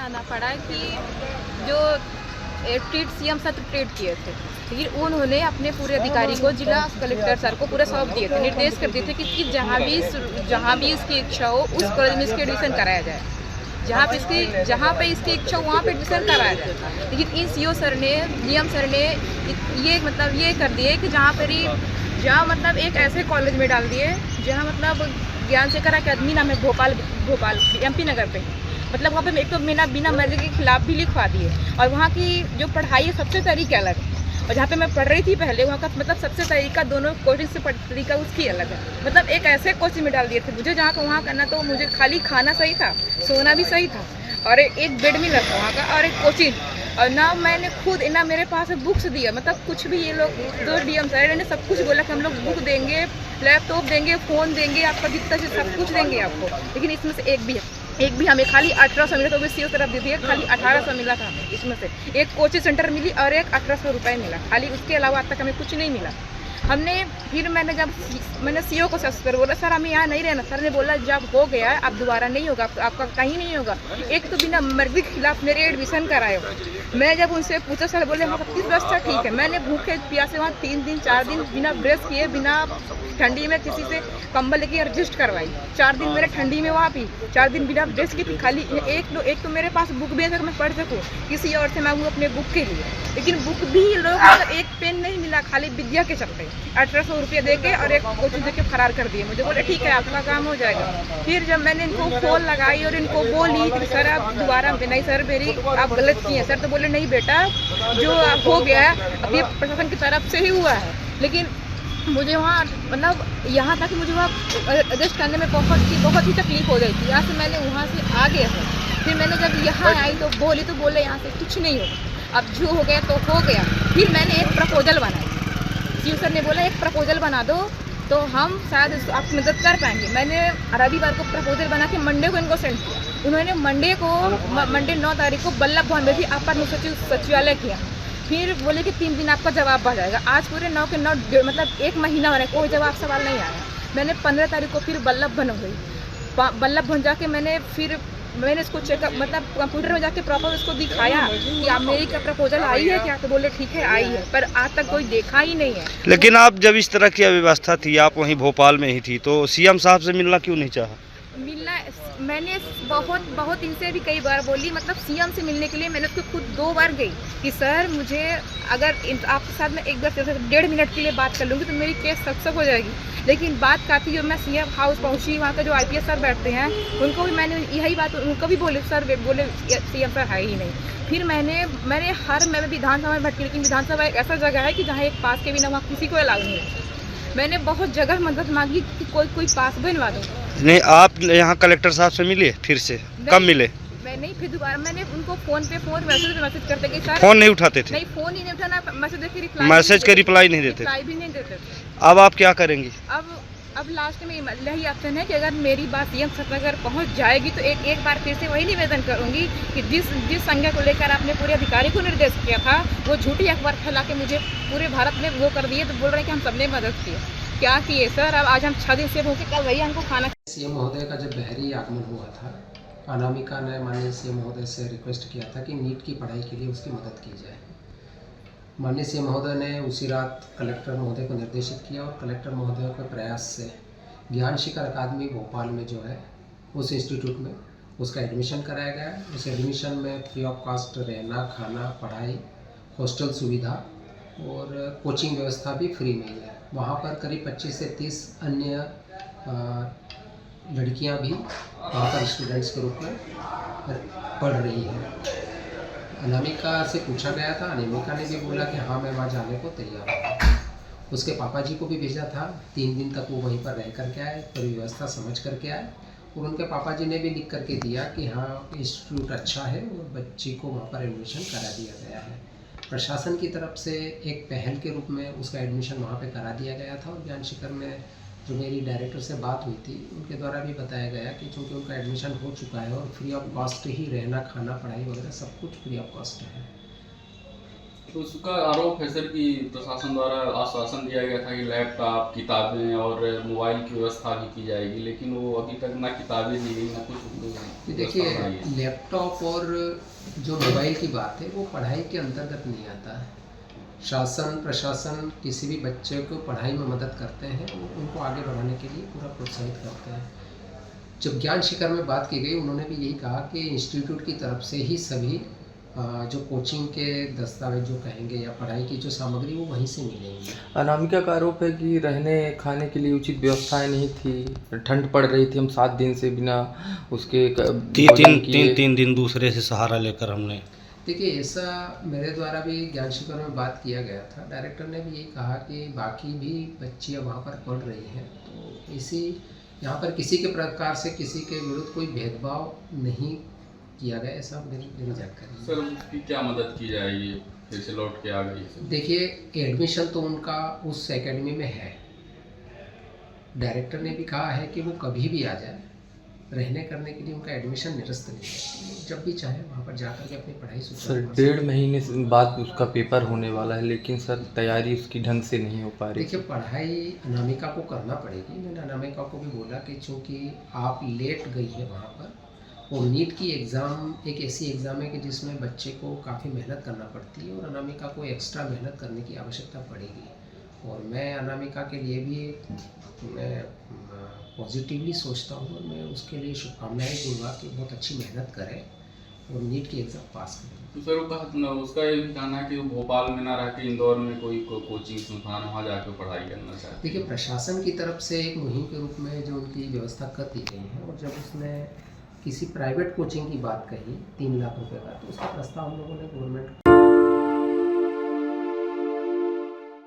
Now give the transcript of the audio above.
आना पड़ा कि जो ट्वीट सीएम सर ट्वीट किए थे, फिर उन्होंने अपने पूरे अधिकारी को, जिला कलेक्टर सर को पूरा सौंप दिए थे, निर्देश कर दिए थे कि जहाँ भी इसकी इच्छा हो उस कॉलेज में इसकी एडमिशन कराया जाए, जहाँ पे इसकी इच्छा हो वहाँ पे एडमिशन कराया जाए। लेकिन इन सीओ सर ने, डीएम सर ने ये कर दिए कि जहाँ मतलब एक ऐसे कॉलेज में डाल दिए जहाँ मतलब ज्ञान शेखर अकेडमी नाम है, भोपाल एमपी नगर पे, मतलब वहाँ पे एक तो बिना मर्जी के खिलाफ भी लिखवा दिए, और वहाँ की जो पढ़ाई है सबसे तरीका अलग है, और जहाँ पे मैं पढ़ रही थी पहले वहाँ का मतलब सबसे तरीका दोनों कोचिंग से तरीका उसकी अलग है। मतलब एक ऐसे कोचिंग में डाल दिए थे मुझे जहाँ का वहाँ करना, तो मुझे खाली खाना सही था, सोना भी सही था, और एक बेड मिला था वहाँ का, और एक कोचिंग, और ना मैंने खुद ना मेरे पास बुक्स दिया, मतलब कुछ भी ये लोग दो डीएम सर ने सब कुछ बोला कि हम लोग बुक देंगे, लैपटॉप देंगे, फ़ोन देंगे, आपका जितना चीज़ सब कुछ देंगे आपको, लेकिन इसमें से एक भी हमें खाली 1800 मिला, तो भी सीओ तरफ दी थी, खाली 1800 मिला था हमें, इसमें से एक कोचिंग सेंटर मिली और एक 1800 रुपये मिला खाली, उसके अलावा आज तक हमें कुछ नहीं मिला। फिर मैंने सीओ को सर बोला, सर हमें यहाँ नहीं रहना। सर ने बोला जब हो गया अब दोबारा नहीं होगा, आपका कहीं नहीं होगा। एक तो बिना मर्जी के खिलाफ मेरे एडमिशन कराए हो। मैं जब उनसे पूछा, सर बोले हाँ 25 व्यवस्था ठीक है। मैंने भूखे प्यासे वहाँ 3 दिन 4 दिन बिना ब्रेस किए, बिना ठंडी में किसी से कंबल लेके एडजस्ट करवाई। 4 दिन मेरे ठंडी में वहाँ भी 4 दिन बिना ब्रेस की थी। खाली एक तो मेरे पास बुक भी है, अगर मैं पढ़ सकूँ, किसी और से मांगूँ अपने बुक के लिए, लेकिन बुक भी लोग एक पेन नहीं मिला, खाली विद्या के चलते 1800 रुपये दे के और एक कोचिंग दे के फरार कर दिए। मुझे बोले ठीक है आपका काम हो जाएगा। फिर जब मैंने इनको फोन लगाई और इनको बोली कि सर आप दोबारा नहीं, सर मेरी आप गलत किए हैं। सर तो बोले नहीं बेटा, जो हो गया है अब ये प्रशासन की तरफ से ही हुआ है। लेकिन मुझे वहाँ मतलब यहाँ तक मुझे वहाँ एडजस्ट करने में बहुत ही तकलीफ हो गई थी। यहाँ से मैंने वहाँ से आ गया था। फिर मैंने जब यहाँ आई तो बोले यहाँ से कुछ नहीं होगा, अब जो हो गया तो हो गया। फिर मैंने एक प्रपोजल बनाई। सीओ सर ने बोला एक प्रपोजल बना दो तो हम शायद आप मदद कर पाएंगे। मैंने रविवार को प्रपोजल बना के मंडे को इनको सेंड किया। उन्होंने मंडे 9 तारीख को बल्लभ भवन में भी अपर मुख्य सचिवालय किया। फिर बोले कि 3 दिन आपका जवाब आ जाएगा। आज पूरे 9 के 9 मतलब 1 महीना हो रहा है, कोई जवाब सवाल नहीं आया। मैंने 15 तारीख को फिर बल्लभ भवन गई। बल्लभ भवन जाके मैंने इसको चेकअप मतलब कंप्यूटर में जाके प्रॉपर उसको दिखाया कि आप मेरी क्या प्रपोजल आई है क्या, तो बोले ठीक है आई है, पर आज तक कोई देखा ही नहीं है। लेकिन आप जब इस तरह की अव्यवस्था थी, आप वहीं भोपाल में ही थी, तो सीएम साहब से मिलना क्यों नहीं चाहा? मिलना मैंने बहुत इनसे भी कई बार बोली, मतलब सीएम से मिलने के लिए मैंने उसको खुद 2 बार गई कि सर मुझे अगर आपके साथ मैं एक बार 1.5 मिनट के लिए बात कर लूँगी तो मेरी केस सक्सेस हो जाएगी। लेकिन बात काफ़ी जो मैं सीएम हाउस पहुँची, वहाँ का जो आईपीएस सर बैठते हैं उनको भी मैंने यही बात उनको भी बोले, सर बोले सीएम सर है ही नहीं। फिर मैं विधानसभा में भटकी, लेकिन विधानसभा एक ऐसा जगह है कि जहाँ एक पास के बिना वहाँ किसी को अलाउ नहीं है। मैंने बहुत जगह मदद मांगी कि कोई पास बनवा दो। नहीं, आप यहाँ कलेक्टर साहब से मिले फिर से? कब मिले? मैं नहीं, फिर दोबारा मैंने उनको फोन मैसेज करते कि सर फोन नहीं उठाते थे? नहीं, फोन ही नहीं उठाना, मैसेज के रिप्लाई नहीं देते? रिप्लाई भी नहीं देते थे। अब आप क्या करेंगी? अब लास्ट में यही ऑप्शन है कि अगर मेरी बात सीएम सर अगर पहुंच जाएगी तो एक बार फिर से वही निवेदन करूंगी कि जिस संज्ञा को लेकर आपने पूरे अधिकारी को निर्देश किया था, वो झूठी अखबार फैला के मुझे पूरे भारत में वो कर दिए, तो बोल रहे हैं कि हम सबने मदद की। क्या किए सर? अब आज हम 6 दिन से भूखे, कल वही हमको खाना। सीएम महोदय का जब बहरी आगमन हुआ था, अनामिका ने माननीय सीएम महोदय से रिक्वेस्ट किया था कि नीट की पढ़ाई के लिए उसकी मदद की जाए। माननीय सीएम महोदय ने उसी रात कलेक्टर महोदय को निर्देशित किया और कलेक्टर महोदय के प्रयास से ज्ञान शिखर अकादमी भोपाल में जो है उस इंस्टीट्यूट में उसका एडमिशन कराया गया। उस एडमिशन में फ्री ऑफ कॉस्ट रहना, खाना, पढ़ाई, हॉस्टल सुविधा और कोचिंग व्यवस्था भी फ्री में ही है। वहाँ पर करीब 25 से 30 अन्य लड़कियाँ भी वहाँ पर स्टूडेंट्स के रूप में पढ़ रही हैं। अनामिका से पूछा गया था, अनामिका ने भी बोला कि हाँ मैं वहाँ जाने को तैयार हूँ। उसके पापा जी को भी भेजा था, 3 दिन तक वो वहीं पर रह करके आए, पूरी व्यवस्था समझ करके आए, और उनके पापा जी ने भी लिख करके दिया कि हाँ इंस्टीट्यूट अच्छा है और बच्ची को वहाँ पर एडमिशन करा दिया गया है। प्रशासन की तरफ से एक पहल के रूप में उसका एडमिशन वहाँ पे करा दिया गया था। और ज्ञान शिखर में जो मेरी डायरेक्टर से बात हुई थी, उनके द्वारा भी बताया गया कि चूँकि उनका एडमिशन हो चुका है और फ्री ऑफ कॉस्ट ही रहना, खाना, पढ़ाई वगैरह सब कुछ फ्री ऑफ कॉस्ट है। तो उसका आरोप है सर कि प्रशासन द्वारा आश्वासन दिया गया था कि लैपटॉप, किताबें और मोबाइल की व्यवस्था भी की जाएगी, लेकिन वो अभी तक ना किताबें दी गई ना कुछ कि व्यवस्था देखिए बनाई है। लैपटॉप और जो मोबाइल की बात है वो पढ़ाई के अंतर्गत नहीं आता है। शासन प्रशासन किसी भी बच्चे को पढ़ाई में मदद करते हैं, उनको आगे बढ़ाने के लिए पूरा प्रोत्साहित करते हैं। जब ज्ञान शिखर में बात की गई, उन्होंने भी यही कहा कि इंस्टीट्यूट की तरफ से ही सभी जो कोचिंग के दस्तावेज जो कहेंगे या पढ़ाई की जो सामग्री वो वहीं से मिलेंगी। अनामिका का आरोप है कि रहने खाने के लिए उचित व्यवस्थाएं नहीं थी, ठंड पड़ रही थी, हम 7 दिन से बिना उसके भोजन किए। तीन दिन दूसरे से सहारा लेकर हमने। देखिए ऐसा मेरे द्वारा भी ज्ञान शिखर में बात किया गया था। डायरेक्टर ने भी यही कहा कि बाकी भी बच्चियाँ वहाँ पर पढ़ रही हैं, तो इसी यहाँ पर किसी के प्रकार से किसी के विरुद्ध कोई भेदभाव नहीं किया गया, ऐसा मेरी जानकारी है। सर उसकी क्या मदद की जाएगी फिर से लौट के आ गई? देखिए एडमिशन तो उनका उस एकेडमी में है। डायरेक्टर ने भी कहा है कि वो कभी भी आ जाए, रहने करने के लिए उनका एडमिशन निरस्त नहीं है। जब भी चाहे वहाँ पर जाकर के अपनी पढ़ाई सर 1.5 महीने बाद उसका पेपर होने वाला है, लेकिन सर तैयारी उसकी ढंग से नहीं हो पा रही। देखिए पढ़ाई अनामिका को करना पड़ेगी। मैंने अनामिका को भी बोला कि चूँकि आप लेट गई है वहाँ पर, और नीट की एग्ज़ाम एक ऐसी एग्ज़ाम है कि जिसमें बच्चे को काफ़ी मेहनत करना पड़ती है और अनामिका को एक्स्ट्रा मेहनत करने की आवश्यकता पड़ेगी। और मैं अनामिका के लिए भी मैं पॉजिटिवली सोचता हूँ और मैं उसके लिए शुभकामनाएं दूंगा कि बहुत अच्छी मेहनत करे और नीट की एग्ज़ाम पास करें। तो सर उसका ये भी कहना है कि वो भोपाल में ना रह के इंदौर में कोई कोचिंग संस्थान वहाँ जाकर पढ़ाई करना चाहते हैं। देखिए प्रशासन की तरफ से एक मुहिम के रूप में जो उनकी व्यवस्था कर दी गई है, और जब उसने किसी प्राइवेट कोचिंग की बात कही 3 लाख रुपए का, तो उसका प्रस्ताव हम लोगों ने गवर्नमेंट